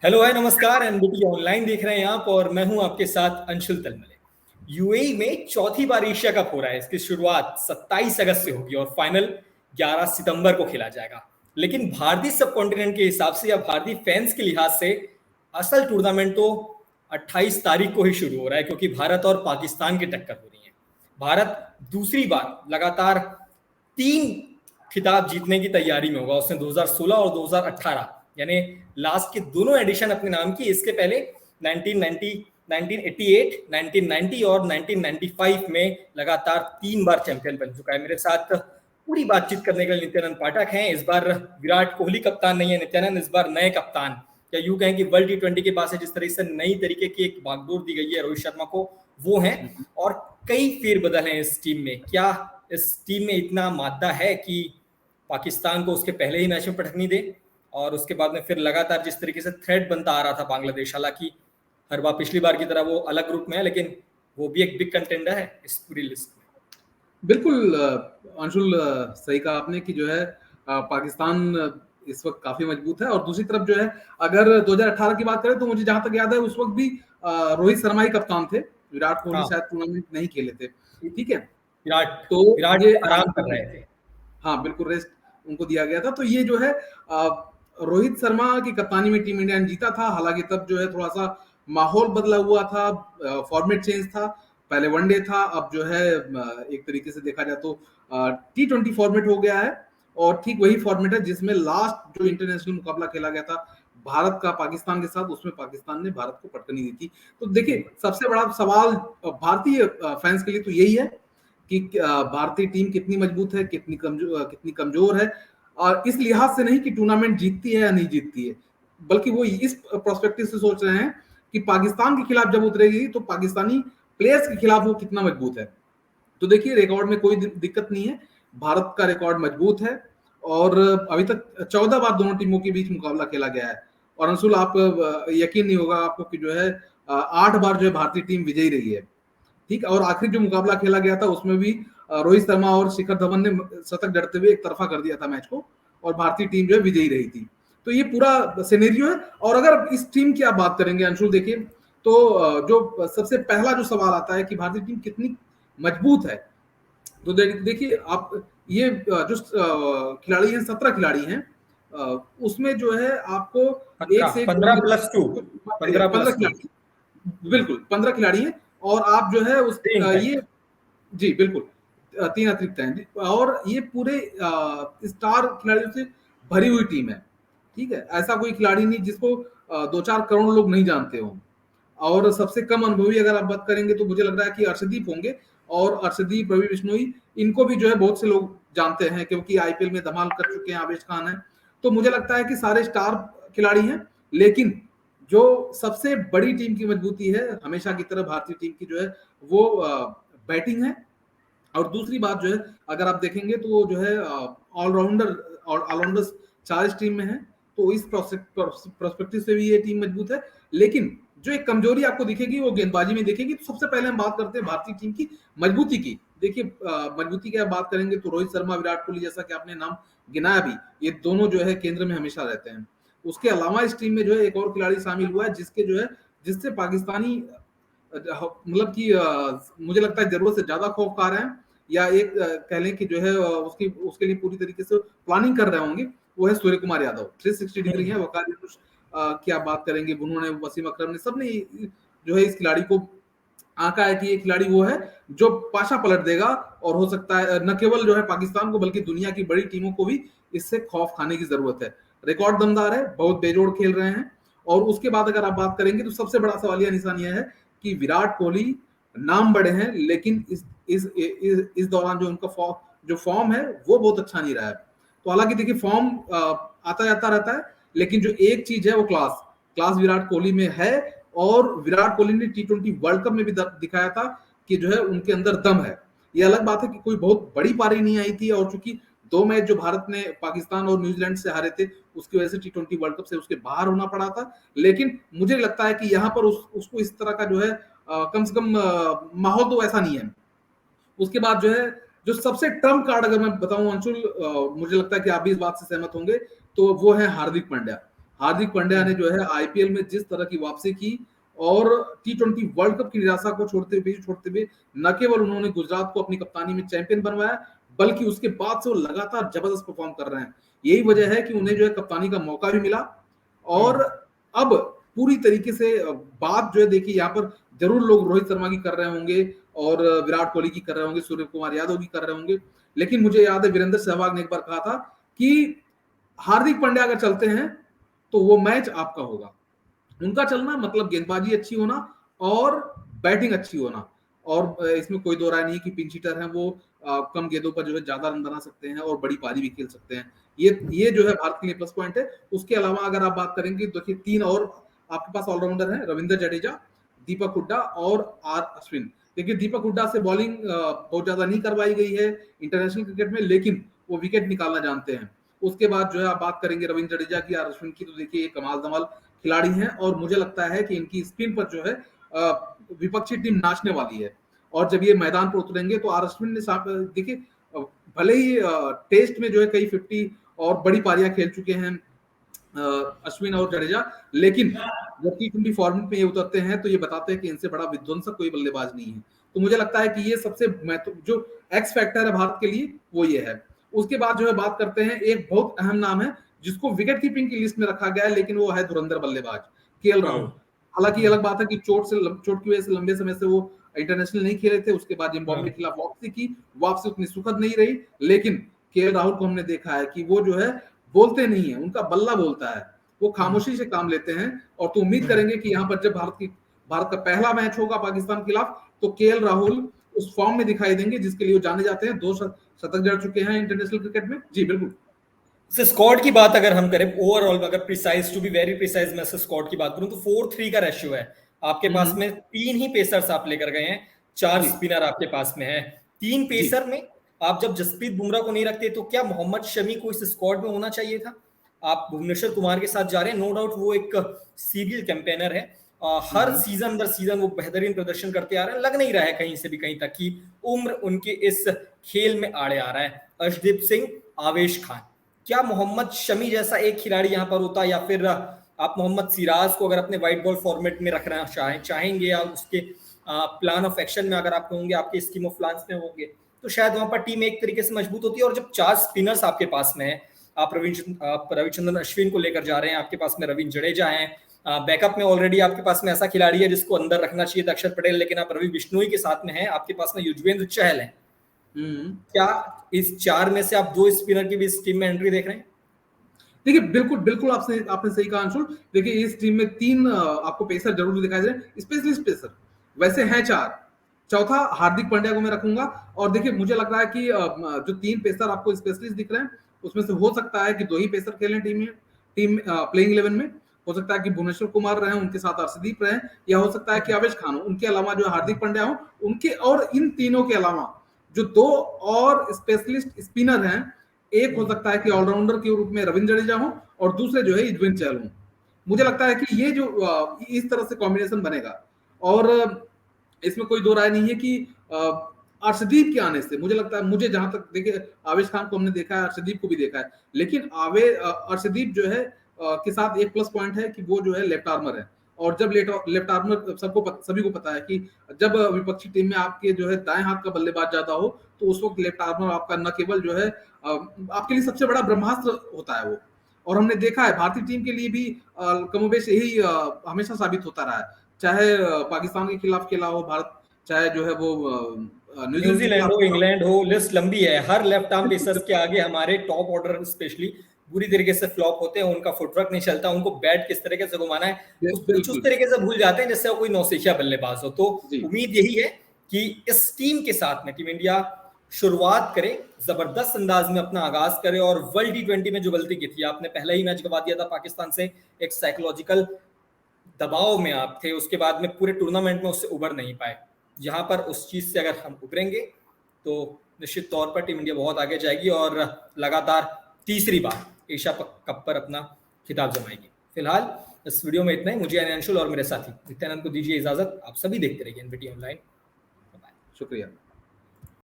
Hello है, नमस्कार। NBT online देख रहे हैं आप, और मैं हूं आपके साथ अंशुल तलमले। यूएई में चौथी बार एशिया कप हो रहा है। इसकी शुरुआत 27 अगस्त से होगी और फाइनल 11 सितंबर को खेला जाएगा। लेकिन भारतीय सब कॉन्टिनेंट के हिसाब से या भारतीय फैंस के लिहाज से असल टूर्नामेंट तो 28 तारीख को ही शुरू हो रहा है, क्योंकि भारत और पाकिस्तान की टक्कर हो रही है। भारत दूसरी बार लगातार 3 खिताब जीतने की तैयारी में होगा। उसने 2016 और 2018 यानी लास्ट के दोनों एडिशन अपने नाम की। इसके पहले 1990, 1988, 1990 और 1995 में लगातार 3 बार चैंपियन बन चुका है। मेरे साथ पूरी बातचीत करने के लिए नित्यानंद पाठक हैं। इस बार विराट कोहली कप्तान नहीं है नित्यानंद, इस बार नए कप्तान, या यूं कहें कि वर्ल्ड T20 के बाद से जिस तरह से नई तरीके की एक बागडोर दी गई है रोहित शर्मा को, वो है। और कई फेरबदल हैं इस टीम में। क्या इस टीम में इतना मादा है कि पाकिस्तान को उसके पहले ही मैच में पटकनी दे, और उसके बाद में फिर लगातार जिस तरीके से थ्रेट बनता आ रहा था बांग्लादेश, हालांकि हर बार पिछली बार की तरह वो अलग ग्रुप में है, लेकिन वो भी एक बिग कंटेंडर है इस पूरी लिस्ट में। बिल्कुल अंशुल, सही कहा आपने कि जो है पाकिस्तान इस वक्त काफी मजबूत है। और दूसरी तरफ जो है, अगर 2018 की बात करें तो मुझे जहां तक याद है उस वक्त भी रोहित शर्मा ही कप्तान थे। विराट कोहली हाँ, शायद टूर्नामेंट नहीं खेले थे। ठीक है, विराट तो विराट ये आराम कर रहे थे। हाँ बिल्कुल, रेस्ट उनको दिया गया था। तो ये जो है रोहित शर्मा की कप्तानी में टीम इंडिया ने जीता था। हालांकि तब जो है थोड़ा सा माहौल बदला हुआ था, फॉर्मेट चेंज था। पहले वनडे था, अब जो है एक तरीके से देखा जाए तो T20 फॉर्मेट हो गया है। और ठीक वही फॉर्मेट है जिसमें लास्ट जो इंटरनेशनल मुकाबला खेला गया था भारत का पाकिस्तान के साथ, उसमें पाकिस्तान ने भारत को पटकनी दी थी। तो देखिए, सबसे बड़ा सवाल भारतीय फैंस के लिए तो यही है कि भारतीय टीम कितनी मजबूत है, कितनी कमजोर है। और इस लिहाज से नहीं कि टूर्नामेंट जीतती है या नहीं जीतती है, बल्कि वो इस प्रोस्पेक्टिव से सोच रहे हैं कि पाकिस्तान के खिलाफ जब उतरेगी तो पाकिस्तानी प्लेयर्स के खिलाफ वो कितना मजबूत है। तो देखिए, रिकॉर्ड में कोई दिक्कत नहीं है, भारत का रिकॉर्ड मजबूत है। और अभी तक 14 बार दोनों टीमों के बीच मुकाबला खेला गया है। और अंशुल, आप यकीन नहीं होगा आपको कि जो है 8 बार जो है भारतीय टीम विजयी रही है। ठीक, और आखिरी जो मुकाबला खेला गया था उसमें भी रोहित शर्मा और शिखर धवन ने शतक जड़ते हुए एक तरफा कर दिया था मैच को, और भारतीय टीम जो है विजयी रही थी। तो ये पूरा सिनेरियो है। और अगर इस टीम की आप बात करेंगे अंशुल, देखिए तो जो सबसे पहला जो सवाल आता है कि भारतीय टीम कितनी मजबूत है, तो देखिए आप, ये जो खिलाड़ी हैं, 17 खिलाड़ी हैं, उसमें जो है आपको एक 15 से एक 15+2, 15 15+2। खिलाड़ी, बिल्कुल 15 खिलाड़ी हैं। और आप जो है उस ये, जी बिल्कुल, 3 अतिरिक्त हैं। और ये पूरे स्टार खिलाड़ियों से भरी हुई टीम है। ठीक है, ऐसा कोई खिलाड़ी नहीं जिसको 2-4 करोड़ लोग नहीं जानते हो। और सबसे कम अनुभवी अगर आप बात करेंगे तो मुझे लग रहा है कि अर्शदीप होंगे। और अर्शदीप, रवि बिश्नोई, इनको भी जो है बहुत से लोग जानते हैं क्योंकि आईपीएल में धमाल कर चुके हैं। आवेश खान है। तो मुझे लगता है कि सारे स्टार खिलाड़ी हैं। लेकिन जो सबसे बड़ी टीम की मजबूती है, हमेशा की तरह भारतीय टीम की जो है वो बैटिंग है। और दूसरी बात जो है, अगर आप देखेंगे तो जो है ऑलराउंडर्स 4 इस टीम में है। तो इस प्रोस्पेक्टिव से भी ये टीम मजबूत है। लेकिन जो एक कमजोरी आपको दिखेगी वो गेंदबाजी में दिखेगी। तो सबसे पहले हम बात करते हैं भारतीय टीम की मजबूती की। देखिए, मजबूती की आप बात करेंगे तो रोहित शर्मा, विराट कोहली, जैसा कि आपने नाम गिनाया भी, ये दोनों जो है केंद्र में हमेशा रहते हैं। उसके अलावा इस टीम में जो है एक और खिलाड़ी शामिल हुआ है जिसके जो है, जिससे पाकिस्तानी मतलब कि मुझे लगता है जरूरत से ज्यादा खौफकार हैं, या एक कह लें कि जो है उसकी उसके लिए पूरी तरीके से प्लानिंग कर रहे होंगे। वो है सूर्य कुमार यादव। 360 डिग्री है। वकार यूनुस की आप बात करेंगे, उन्होंने, वसीम अकरम ने, सबने जो है इस खिलाड़ी को आंका है कि ये खिलाड़ी वो है जो पाशा पलट देगा। और हो सकता है न केवल जो है पाकिस्तान को बल्कि दुनिया की बड़ी टीमों को भी इससे खौफ खाने की जरूरत है। रिकॉर्ड दमदार है, बहुत बेजोड़ खेल रहे हैं। और उसके बाद अगर आप बात करेंगे तो सबसे बड़ा सवालिया निशान यह है कि विराट कोहली नाम बड़े हैं, लेकिन इस दौरान जो उनका फॉर्म है वो बहुत अच्छा नहीं रहा है। तो हालांकि देखिए, फॉर्म आता जाता रहता है, लेकिन जो एक चीज है वो क्लास क्लास विराट कोहली में है। और विराट कोहली ने T20 वर्ल्ड कप में भी दिखाया था कि जो है उनके अंदर दम है। ये अलग बात है कि कोई बहुत बड़ी पारी नहीं आई थी, और चूंकि 2 मैच जो भारत ने पाकिस्तान और न्यूजीलैंड से हारे थे, उसकी वजह से T20 वर्ल्ड कप से उसके बाहर होना पड़ा था। लेकिन मुझे लगता है कि यहाँ पर उसको इस तरह का जो है कम से कम माहौल तो ऐसा नहीं है। उसके बाद जो है, जो सबसे ट्रम्प कार्ड अगर मैं बताऊं अंशुल, मुझे लगता है कि आप भी इस बात से सहमत होंगे, तो वो है हार्दिक पांड्या। हार्दिक पांड्या ने जो है आईपीएल में जिस तरह की वापसी की और टी20 वर्ल्ड कप की निराशा को छोड़ते हुए न केवल उन्होंने गुजरात को अपनी कप्तानी में चैंपियन बनवाया, बल्कि उसके बाद से वो लगातार जबरदस्त परफॉर्म कर रहे हैं। यही वजह है कि उन्हें जो है कप्तानी का मौका भी मिला और अब पूरी तरीके से बात जो है देखिए यहाँ पर जरूर लोग रोहित शर्मा की कर रहे होंगे और विराट कोहली की कर रहे होंगे, सूर्य कुमार यादव की कर रहे होंगे, लेकिन मुझे याद है वीरेंद्र सहवाग ने एक बार कहा था कि हार्दिक पांड्या अगर चलते हैं तो वो मैच आपका होगा। उनका चलना मतलब गेंदबाजी अच्छी होना और बैटिंग अच्छी होना, और इसमें कोई दो राय नहीं कि पिंच हिटर हैं वो, कम गेंदों पर जो है ज्यादा रन बना सकते हैं और बड़ी पारी भी खेल सकते हैं। ये जो है भारत के लिए प्लस पॉइंट है। उसके अलावा अगर आप बात करेंगे तो देखिए 3 और आपके पास ऑलराउंडर हैं, रविंद्र जडेजा, दीपक हुड्डा और आर अश्विन। देखिए दीपक हुड्डा से बॉलिंग बहुत ज्यादा नहीं करवाई गई है इंटरनेशनल क्रिकेट में, लेकिन वो विकेट निकालना जानते हैं। उसके बाद जो है आप बात करेंगे रविंद्र जडेजा की, आर अश्विन की, तो देखिए कमाल धमाल खिलाड़ी हैं और मुझे लगता है कि इनकी स्पिन पर जो है विपक्षी टीम नाचने वाली है। और जब ये मैदान पर उतरेंगे तो आर अश्विन ने देखिए भले ही टेस्ट में जो है कई 50 और बड़ी पारियां खेल चुके हैं अश्विन और जडेजा, लेकिन जब टी20 फॉर्मेट में ये उतरते हैं तो ये बताते हैं कि इनसे बड़ा विध्वंसक कोई बल्लेबाज नहीं है। तो मुझे लगता है कि ये सबसे जो एक्स फैक्टर है भारत के लिए वो ये है। उसके बाद जो है बात करते हैं, एक बहुत अहम नाम है जिसको विकेट कीपिंग की लिस्ट में रखा गया है, लेकिन वो है धुरंधर बल्लेबाज केएल राहुल। हालांकि अलग बात है कि चोट की वजह से लंबे समय से वो इंटरनेशनल नहीं खेले थे, उसके बाद जिम्बाब्वे के खिलाफ वापसी की, वापसी उतनी सुखद नहीं रही, लेकिन केएल राहुल को हमने देखा है कि वो जो है बोलते नहीं है, उनका बल्ला बोलता है, वो खामोशी से काम लेते हैं। और तो उम्मीद करेंगे कि यहाँ पर जब भारत का पहला मैच होगा पाकिस्तान के खिलाफ तो केएल राहुल उस फॉर्म में दिखाई देंगे जिसके लिए वो जाने जाते हैं। 2 शतक जड़ चुके हैं इंटरनेशनल क्रिकेट में। जी बिल्कुल। स्क्वाड की बात अगर हम करें ओवरऑल, अगर precise to be very precise मैं स्क्वाड की बात करूं तो 4-3 का रेशियो है आपके पास में। 3 ही पेसर्स आप लेकर गए हैं, 4 स्पिनर आपके पास में है। 3 पेसर में आप जब जसप्रीत बुमराह को नहीं रखते तो क्या मोहम्मद शमी को इस स्क्वाड में होना चाहिए था? आप भुवनेश्वर कुमार के साथ जा रहे हैं, नो डाउट वो एक सीरियल कैंपेनर है, हर सीजन दर सीजन वो बेहतरीन प्रदर्शन करते आ रहे हैं, लग नहीं रहा है कहीं से भी कहीं तक की उम्र उनके इस खेल में आड़े आ रहा है। अर्शदीप सिंह, आवेश खान, क्या मोहम्मद शमी जैसा एक खिलाड़ी यहां पर होता, या फिर आप मोहम्मद सिराज को अगर अपने व्हाइट बॉल फॉर्मेट में रखना चाहेंगे या उसके प्लान ऑफ एक्शन में अगर आप होंगे, आपके स्कीम ऑफ प्लान्स में होंगे, तो शायद वहां पर टीम एक तरीके से मजबूत होती है। और जब 4 स्पिनर्स आपके पास में है, आप रविचंद्रन अश्विन को लेकर जा रहे हैं, आपके पास में रविंद्र जडेजा है, बैकअप में ऑलरेडी आपके पास में ऐसा खिलाड़ी है जिसको अंदर रखना चाहिए था अक्षर पटेल, लेकिन आप रवि बिश्नोई के साथ में है, आपके पास में युजवेंद्र चहल है। क्या इस 4 में से आप 2 स्पिनर की भी इस टीम में एंट्री देख रहे हैं? देखिए बिल्कुल आपने सही कहा अंशुल। देखिए इस टीम में 3 आपको पेसर जरूर दिखाई दे रहे हैं, स्पेशलिस्ट पेसर वैसे हैं 4। चौथा हार्दिक पांड्या को मैं रखूंगा। और देखिए मुझे लग रहा है कि जो 3 पेसर आपको स्पेशलिस्ट दिख रहे हैं उसमें से हो सकता है कि 2 ही पेसर खेलें टीम प्लेइंग 11 में। हो सकता है कि भुवनेश्वर कुमार रहे, उनके साथ अर्शदीप रहे, या हो सकता है कि आवेश खान हो, उनके अलावा जो हार्दिक पांड्या हो उनके, और इन तीनों के अलावा जो 2 और स्पेशलिस्ट स्पिनर हैं, एक हो सकता है कि ऑलराउंडर के रूप में रविंद्र जडेजा हो और दूसरे जो है युजवेंद्र चहल हो। मुझे लगता है कि ये जो इस तरह से कॉम्बिनेशन बनेगा, और इसमें कोई दो राय नहीं है कि अर्शदीप के आने से मुझे लगता है, मुझे जहां तक देखिए आवेश खान को हमने देखा है, अर्शदीप को भी देखा है, लेकिन अर्शदीप जो है के साथ एक प्लस पॉइंट है कि वो जो है लेफ्ट आर्मर है। और जब लेफ्ट आर्मर सभी को पता है कि जब विपक्षी टीम में आपके जो है दाएं हाथ का बल्लेबाज ज्यादा हो तो उस वक्त लेफ्ट आर्मर आपका न केवल जो है आपके लिए सबसे बड़ा ब्रह्मास्त्र होता है वो। और हमने देखा है भारतीय टीम के लिए भी कमोबेश यही हमेशा साबित होता रहा है, चाहे पाकिस्तान के खिलाफ खेला हो भारत, चाहे जो है वो न्यूजीलैंड हो, इंग्लैंड हो, लिस्ट लंबी है। हर लेफ्ट आर्म पेसर्स के आगे हमारे टॉप ऑर्डर स्पेशली बुरी तरीके से फ्लॉप होते हैं, उनका फुटवर्क नहीं चलता, उनको बैट किस तरीके से घुमाना है उस तरीके से भूल जाते हैं जैसे वो कोई नौसिखिया बल्लेबाज हो। तो उम्मीद यही है कि इस टीम के साथ में टीम इंडिया शुरुआत करे, जबरदस्त अंदाज में अपना आगाज करे, और वर्ल्ड T20 में जो गलती की थी, आपने पहला ही मैच गवा दिया था पाकिस्तान से, एक साइकोलॉजिकल दबाव में आप थे, उसके बाद में पूरे टूर्नामेंट में उससे उबर नहीं पाए। यहाँ पर उस चीज से अगर हम उभरेंगे तो निश्चित तौर पर टीम इंडिया बहुत आगे जाएगी और लगातार तीसरी बार एशिया कप पर अपना खिताब जमाएगी। फिलहाल इस वीडियो में इतना ही। मुझे अंशुल और मेरे साथी नित्यानंद को दीजिए इजाजत। आप सभी देखते रहिए एनबीटी ऑनलाइन। शुक्रिया।